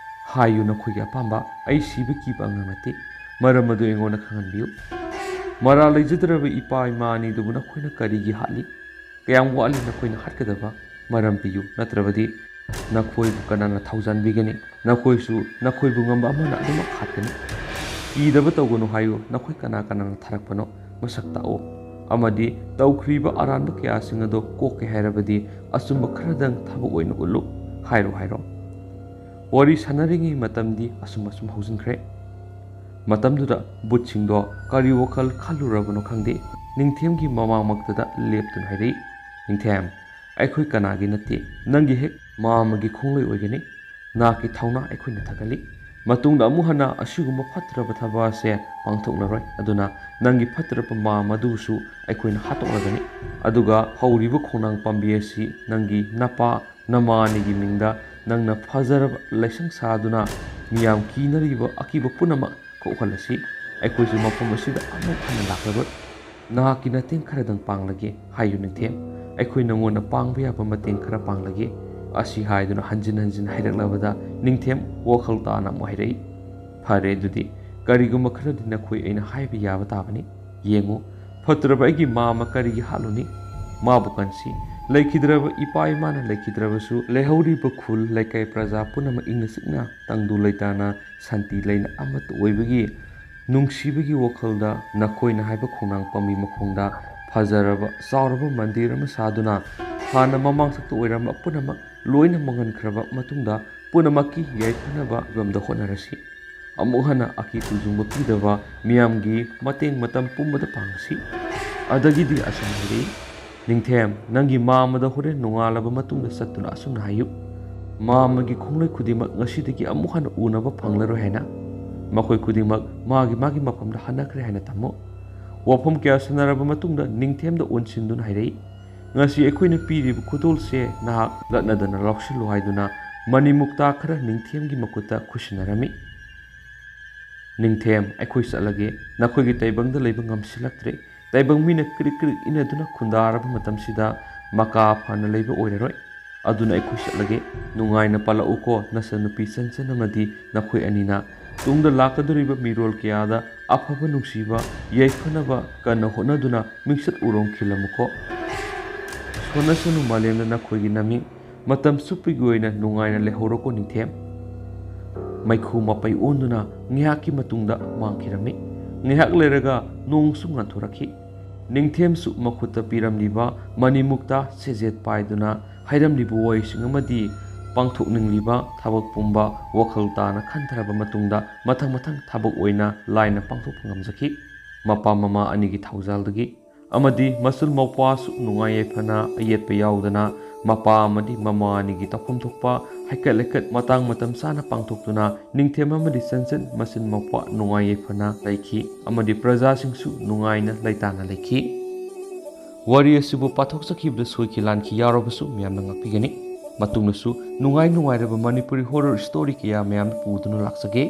ꯍꯥꯏꯌꯨ ꯅꯈꯣꯏꯒꯤ ꯑꯄꯥꯝꯕ, ꯑꯩ ꯁꯤꯕ ꯀꯤꯕ ꯑꯉꯥꯡ ꯅꯠꯇꯦ, ꯃꯔꯝ ꯑꯗꯨ ꯑꯩꯉꯣꯟꯗ ꯈꯪꯍꯟꯕꯤꯌꯨ꯫ ꯃꯔꯥꯜ ꯂꯩꯖꯗ꯭ꯔꯕ ꯏꯄꯥ ꯏꯃꯥ ꯑꯅꯤꯗꯨꯕꯨ ꯅꯈꯣꯏꯅ ꯀꯔꯤꯒꯤ ꯍꯥꯠꯂꯤ? ꯀꯌꯥꯝ ꯋꯥꯠꯂꯤ ꯅꯈꯣꯏꯅ ꯍꯥꯠꯀꯗꯕ? ꯃꯔꯝ ꯄꯤꯌꯨ, ꯅꯠꯇ꯭ꯔꯕꯗꯤ ꯅꯈꯣꯏꯕꯨ ꯀꯅꯥꯅ ꯊꯧꯖꯥꯟꯕꯤꯒꯅꯤ? ꯅꯈꯣꯏꯁꯨ ꯅꯈꯣꯏꯕꯨ ꯉꯝꯕ ꯑꯃꯅ ꯑꯗꯨꯃꯛ ꯍꯥꯠꯀꯅꯤ꯫ ꯀꯤꯗꯕ ꯇꯧꯒꯅꯨ ꯍꯥꯏꯌꯨ꯫ ꯅꯈꯣꯏ ꯀꯅꯥ ꯀꯅꯥꯅ ꯊꯥꯔꯛꯄꯅꯣ? ꯃꯁꯛ ꯇꯥꯛꯎ꯫ ꯑꯃꯗꯤ ꯇꯧꯈ꯭ꯔꯤꯕ ꯑꯔꯥꯟꯕ ꯀꯌꯥꯁꯤꯡ ꯑꯗꯣ ꯀꯣꯛꯀꯦ ꯍꯥꯏꯔꯕꯗꯤ ꯑꯆꯨꯝꯕ ꯈꯔꯗꯪ ꯊꯕꯛ ꯑꯣꯏꯅ ꯎꯠꯂꯨ꯫ ꯍꯥꯏꯔꯣ ꯍꯥꯏꯔꯣ꯫ ꯋꯥꯔꯤ ꯁꯥꯟꯅꯔꯤꯉꯩ ꯃꯇꯝꯗꯤ ꯑꯁꯨꯝ ꯍꯧꯖꯤꯟꯈ꯭ꯔꯦ꯫ ꯃꯇꯝꯗꯨꯗ ꯕꯨꯠꯁꯤꯡꯗꯣ ꯀꯔꯤ ꯋꯥꯈꯜ ꯈꯜꯂꯨꯔꯕꯅꯣ ꯈꯪꯗꯦ, ꯅꯤꯡꯊꯦꯝꯒꯤ ꯃꯃꯥꯡꯃꯛꯇꯗ ꯂꯦꯞꯇꯨꯅ ꯍꯥꯏꯔꯛꯏ, ꯅꯤꯡꯊꯦꯝ, ꯑꯩꯈꯣꯏ ꯀꯅꯥꯒꯤ ꯅꯠꯇꯦ, ꯅꯪꯒꯤ ꯍꯦꯛ ꯃꯥꯝꯃꯒꯤ ꯈꯣꯡꯂꯣꯏ ꯑꯣꯏꯒꯅꯤ꯫ ꯅꯍꯥꯛꯀꯤ ꯊꯧꯅꯥ ꯑꯩꯈꯣꯏꯅ ꯊꯥꯒꯠꯂꯤ꯫ ꯃꯇꯨꯡꯗ ꯑꯃꯨꯛ ꯍꯟꯅ ꯑꯁꯤꯒꯨꯝꯕ ꯐꯠꯇ꯭ꯔꯕ ꯊꯕꯛ ꯑꯁꯦ ꯄꯥꯡꯊꯣꯛꯂꯔꯣꯏ꯫ ꯑꯗꯨꯅ ꯅꯪꯒꯤ ꯐꯠꯇ꯭ꯔꯕ ꯃꯥꯝꯃ ꯑꯗꯨꯕꯨꯁꯨ ꯑꯩꯈꯣꯏꯅ ꯍꯥꯠꯇꯣꯛꯂꯒꯅꯤ꯫ ꯑꯗꯨꯒ ꯍꯧꯔꯤꯕ ꯈꯣꯡꯅꯥꯡ ꯄꯥꯝꯕꯤ ꯑꯁꯤ ꯅꯪꯒꯤ ꯅꯄꯥ ꯅꯃꯥ ꯑꯅꯤꯒꯤ ꯃꯤꯡꯗ ꯅꯪꯅ ꯐꯖꯔꯕ ꯂꯥꯏꯁꯪ ꯁꯥꯗꯨꯅ ꯃꯤꯌꯥꯝ ꯀꯤꯅꯔꯤꯕ ꯑꯀꯤꯕ ꯄꯨꯝꯅꯃꯛ ꯀꯣꯛꯍꯜꯂꯁꯤ ꯑꯩꯈꯣꯏꯁꯨ ꯃꯐꯝ ꯑꯁꯤꯗ ꯑꯃꯨꯛ ꯍꯟꯅ ꯂꯥꯛꯂꯔꯣꯏ ꯅꯍꯥꯛꯀꯤ ꯃꯇꯦꯡ ꯈꯔꯗꯪ ꯄꯥꯡꯂꯒꯦ ꯍꯥꯏꯌꯨ ꯅꯤꯡꯊꯦꯝ ꯑꯩꯈꯣꯏ ꯅꯉꯣꯟꯗ ꯄꯥꯡꯕ ꯌꯥꯕ ꯃꯇꯦꯡ ꯈꯔ ꯄꯥꯡꯂꯒꯦ ꯑꯁꯤ ꯍꯥꯏꯗꯨꯅ ꯍꯟꯖꯤꯟ ꯍꯟꯖꯤꯟ ꯍꯥꯏꯔꯛꯂꯕꯗ ꯅꯤꯡꯊꯦꯝ ꯋꯥꯈꯜ ꯇꯥꯅ ꯑꯃꯨꯛ ꯍꯥꯏꯔꯛꯏ ꯐꯔꯦ ꯑꯗꯨꯗꯤ ꯀꯔꯤꯒꯨꯝꯕ ꯈꯔꯗꯤ ꯅꯈꯣꯏ ꯑꯩꯅ ꯍꯥꯏꯕ ꯌꯥꯕ ꯇꯥꯕꯅꯤ ꯌꯦꯡꯉꯨ ꯐꯠꯇ꯭ꯔꯕ ꯑꯩꯒꯤ ꯃꯥꯃ ꯀꯔꯤꯒꯤ ꯍꯥꯠꯂꯨꯅꯤ ꯃꯥꯕꯨ ꯀꯟꯁꯤ ꯂꯩꯈꯤꯗ꯭ꯔꯕ ꯏꯄꯥ ꯏꯃꯥꯅ ꯂꯩꯈꯤꯗ꯭ꯔꯕꯁꯨ ꯂꯩꯍꯧꯔꯤꯕ ꯈꯨꯜ ꯂꯩꯀꯥꯏ ꯄ꯭ꯔꯖꯥ ꯄꯨꯝꯅꯃꯛ ꯏꯪꯅ ꯆꯤꯛꯅ ꯇꯪꯗꯨ ꯂꯩꯇꯥꯅ ꯁꯥꯟꯇꯤ ꯂꯩꯅ ꯑꯃꯠꯇ ꯑꯣꯏꯕꯒꯤ ꯅꯨꯡꯁꯤꯕꯒꯤ ꯋꯥꯈꯜꯗ ꯅꯈꯣꯏꯅ ꯍꯥꯏꯕ ꯈꯣꯡꯅꯥꯡ ꯄꯥꯝꯕꯤ ꯃꯈꯣꯡꯗ ꯐꯖꯔꯕ ꯆꯥꯎꯔꯕ ꯃꯟꯗꯤꯔ ꯑꯃ ꯁꯥꯗꯨꯅ ꯍꯥꯟꯅ ꯃꯃꯥꯡꯊꯛꯇ ꯑꯣꯏꯔꯝꯕ ꯄꯨꯝꯅꯃꯛ ꯂꯣꯏꯅ ꯃꯥꯡꯍꯟꯈ꯭ꯔꯕ ꯃꯇꯨꯡꯗ ꯄꯨꯝꯅꯃꯛꯀꯤ ꯌꯥꯏꯐꯅꯕ ꯐꯤꯕꯝꯗ ꯍꯣꯠꯅꯔꯁꯤ ꯑꯃꯨꯛ ꯍꯟꯅ ꯑꯀꯤ ꯇꯨꯖꯨꯡꯕ ꯄꯤꯗꯕ ꯃꯤꯌꯥꯝꯒꯤ ꯃꯇꯦꯡ ꯃꯇꯝ ꯄꯨꯝꯕꯗ ꯄꯥꯡꯉꯁꯤ ꯑꯗꯒꯤꯗꯤ ꯑꯁꯨꯝ ꯍꯥꯏꯔꯛꯏ ꯅꯤꯡꯊꯦꯝ ꯅꯪꯒꯤ ꯃꯥꯃꯗ ꯍꯣꯔꯦꯟ ꯅꯣꯡꯉꯥꯜꯂꯕ ꯃꯇꯨꯡꯗ ꯆꯠꯇꯨꯅ ꯑꯁꯨꯝꯅ ꯍꯥꯏꯌꯨ ꯃꯥꯃꯒꯤ ꯈꯣꯡꯂꯩ ꯈꯨꯗꯤꯡꯃꯛ ꯉꯁꯤꯗꯒꯤ ꯑꯃꯨꯛ ꯍꯟꯅ ꯎꯅꯕ ꯐꯪꯂꯔꯣꯏ ꯍꯥꯏꯅ ꯃꯈꯣꯏ ꯈꯨꯗꯤꯡꯃꯛ ꯃꯥꯒꯤ ꯃꯐꯝꯗ ꯍꯟꯅꯈ꯭ꯔꯦ ꯍꯥꯏꯅ ꯊꯝꯃꯨ ꯋꯥꯐꯝ ꯀꯌꯥ ꯁꯥꯟꯅꯔꯕ ꯃꯇꯨꯡꯗ ꯅꯤꯡꯊꯦꯝꯗ ꯑꯣꯟꯁꯤꯟꯗꯨꯅ ꯍꯥꯏꯔꯛꯏ ꯉꯁꯤ ꯑꯩꯈꯣꯏꯅ ꯄꯤꯔꯤꯕ ꯈꯨꯗꯣꯜꯁꯦ ꯅꯍꯥꯛ ꯂꯠꯅꯗꯅ ꯂꯧꯁꯤꯜꯂꯨ ꯍꯥꯏꯗꯨꯅ ꯃꯅꯤꯃꯨꯛꯇꯥ ꯈꯔ ꯅꯤꯡꯊꯦꯝꯒꯤ ꯃꯈꯨꯠꯇ ꯈꯨꯠꯁꯤꯟꯅꯔꯝꯃꯤ ꯅꯤꯡꯊꯦꯝ ꯑꯩꯈꯣꯏ ꯆꯠꯂꯒꯦ ꯅꯈꯣꯏꯒꯤ ꯇꯥꯏꯕꯪꯗ ꯂꯩꯕ ꯉꯝꯁꯤꯜꯂꯛꯇ꯭ꯔꯦ ꯇꯥꯏꯕꯪ ꯃꯤꯅ ꯀ꯭ꯔꯤꯛ ꯀ꯭ꯔꯤꯛ ꯏꯅꯗꯨꯅ ꯈꯨꯟꯗꯥꯔꯕ ꯃꯇꯝꯁꯤꯗ ꯃꯀꯥ ꯐꯅ ꯂꯩꯕ ꯑꯣꯏꯔꯔꯣꯏ ꯑꯗꯨꯅ ꯑꯩꯈꯣꯏ ꯆꯠꯂꯒꯦ ꯅꯨꯡꯉꯥꯏꯅ ꯄꯥꯜꯂꯛꯎꯀꯣ ꯅꯆꯟꯅꯨꯄꯤ ꯆꯟꯆꯟ ꯑꯃꯗꯤ ꯅꯈꯣꯏ ꯑꯅꯤꯅ ꯇꯨꯡꯗ ꯂꯥꯛꯀꯗꯧꯔꯤꯕ ꯃꯤꯔꯣꯜ ꯀꯌꯥꯗ ꯑꯐꯕ ꯅꯨꯡꯁꯤꯕ ꯌꯥꯏꯐꯅꯕ ꯀꯟꯅ ꯍꯣꯠꯅꯗꯨꯅ ꯃꯤꯡꯆꯠ ꯎꯔꯣꯡ ꯈꯤꯜꯂꯝꯃꯨꯀꯣ ꯁꯣꯟꯅꯁꯅꯨ ꯃꯥꯂꯦꯝꯗ ꯅꯈꯣꯏꯒꯤ ꯅꯃꯤꯡ ꯃꯇꯝ ꯆꯨꯞꯄꯒꯤ ꯑꯣꯏꯅ ꯅꯨꯡꯉꯥꯏꯅ ꯂꯩꯍꯧꯔꯣꯀꯣ ꯅꯤꯡꯊꯦꯝ ꯃꯩꯈꯨ ꯃꯄꯩ ꯑꯣꯟꯗꯨꯅ ꯉꯥꯏꯍꯥꯛꯀꯤ ꯃꯇꯨꯡꯗ ꯃꯥꯡꯈꯤꯔꯝꯃꯤ ꯉꯥꯏꯍꯥꯛ ꯂꯩꯔꯒ ꯅꯣꯡꯁꯨ ꯉꯥꯟꯊꯣꯔꯛꯈꯤ ꯅꯤꯡꯊꯦꯝꯁꯨ ꯃꯈꯨꯠꯇ ꯄꯤꯔꯝꯂꯤꯕ ꯃꯅꯤꯃꯨꯛꯇ ꯁꯦꯖꯦꯠ ꯄꯥꯏꯗꯨꯅ ꯍꯥꯏꯔꯝꯂꯤꯕ ꯋꯥꯍꯩꯁꯤꯡ ꯑꯃꯗꯤ ꯄꯥꯡꯊꯣꯛꯅꯤꯡꯂꯤꯕ ꯊꯕꯛ ꯄꯨꯝꯕ ꯋꯥꯈꯜ ꯇꯥꯅ ꯈꯟꯊꯔꯕ ꯃꯇꯨꯡꯗ ꯃꯊꯪ ꯃꯊꯪ ꯊꯕꯛ ꯑꯣꯏꯅ ꯂꯥꯏꯅ ꯄꯥꯡꯊꯣꯛꯄ ꯉꯝꯖꯈꯤ ꯃꯄꯥ ꯃꯃꯥ ꯑꯅꯤꯒꯤ ꯊꯧꯖꯥꯜꯗꯒꯤ ꯑꯃꯗꯤ ꯃꯆꯜ ꯃꯧꯄ꯭ꯋꯥꯁꯨ ꯅꯨꯡꯉꯥꯏ ꯌꯥꯏꯐꯅ ꯑꯌꯦꯠꯄ ꯌꯥꯎꯗꯅ ꯃꯄꯥ ꯑꯃꯗꯤ ꯃꯃꯥ ꯑꯅꯤꯒꯤ ꯇꯧꯐꯝ ꯊꯣꯛꯄ ꯍꯩꯀꯠ ꯂꯩꯀꯠ ꯃꯇꯥꯡ ꯃꯇꯝ ꯆꯥꯅ ꯄꯥꯡꯊꯣꯛꯇꯨꯅ ꯅꯤꯡꯊꯦꯝ ꯑꯃꯗꯤ ꯆꯟꯆꯟ ꯃꯆꯤꯟ ꯃꯧꯄ꯭ꯋꯥ ꯅꯨꯡꯉꯥꯏ ꯌꯥꯏꯐꯅ ꯂꯩꯈꯤ ꯑꯃꯗꯤ प्रꯖꯥꯁꯤꯡꯁꯨ ꯅꯨꯡꯉꯥꯏꯅ ꯂꯩꯇꯥꯅ ꯂꯩꯈꯤ ꯋꯥꯔꯤ ꯑꯁꯤꯕꯨ ꯄꯥꯊꯣꯛꯆꯈꯤꯕꯗ ꯁꯣꯏꯈꯤ ꯂꯥꯟꯈꯤ ꯌꯥꯎꯔꯕꯁꯨ ꯃꯌꯥꯝꯅ ꯉꯥꯛꯄꯤꯒꯅꯤ ꯃꯇꯨꯡꯗꯁꯨ ꯅꯨꯡꯉꯥꯏꯔꯕ ꯃꯅꯤꯄꯨꯔꯤ ꯍꯣꯔꯔ ꯁ꯭ꯇꯣꯔꯤ ꯀꯌꯥ ꯃꯌꯥꯝꯅ ꯄꯨꯗꯨꯅ ꯂꯥꯛꯆꯒꯦ